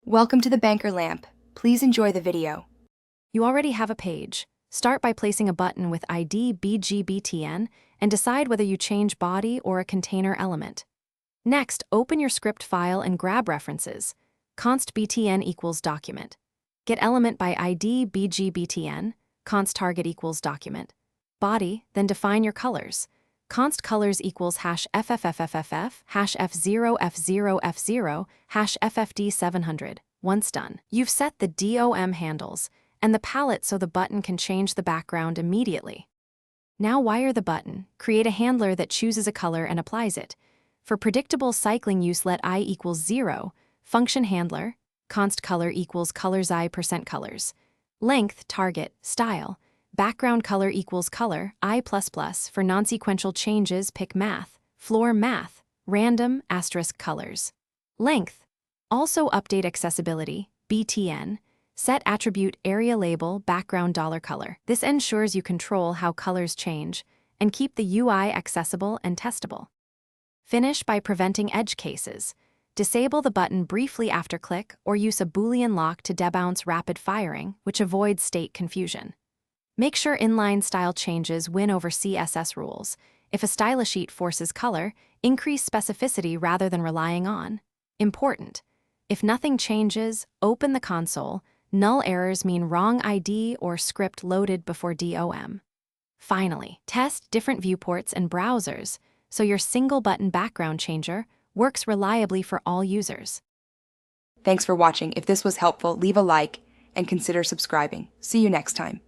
Welcome to the Banker Lamp. Please enjoy the video. You already have a page. Start by placing a button with ID BGBTN and decide whether you change body or a container element. Next, open your script file and grab references. const btn equals document. Get element by ID BGBTN, const target equals document. Body, then define your colors. Const colors equals hash FFFFFF, hash F0F0F0, hash FFD700. Once done, you've set the DOM handles and the palette so the button can change the background immediately. Now wire the button, create a handler that chooses a color and applies it. For predictable cycling use, let I equals 0, function handler, const color equals colors %colors. Length, target, style, background color equals color, I++, for non-sequential changes pick math, floor math, random, * colors. Length, also update accessibility, BTN, set attribute area label background $color. This ensures you control how colors change and keep the UI accessible and testable. Finish by preventing edge cases. Disable the button briefly after click or use a Boolean lock to debounce rapid firing, which avoids state confusion. Make sure inline style changes win over CSS rules. If a style sheet forces color, increase specificity rather than relying on. Important. If nothing changes, open the console. Null errors mean wrong ID or script loaded before DOM. Finally, test different viewports and browsers so your single button background changer works reliably for all users. Thanks for watching. If this was helpful, leave a like and consider subscribing. See you next time.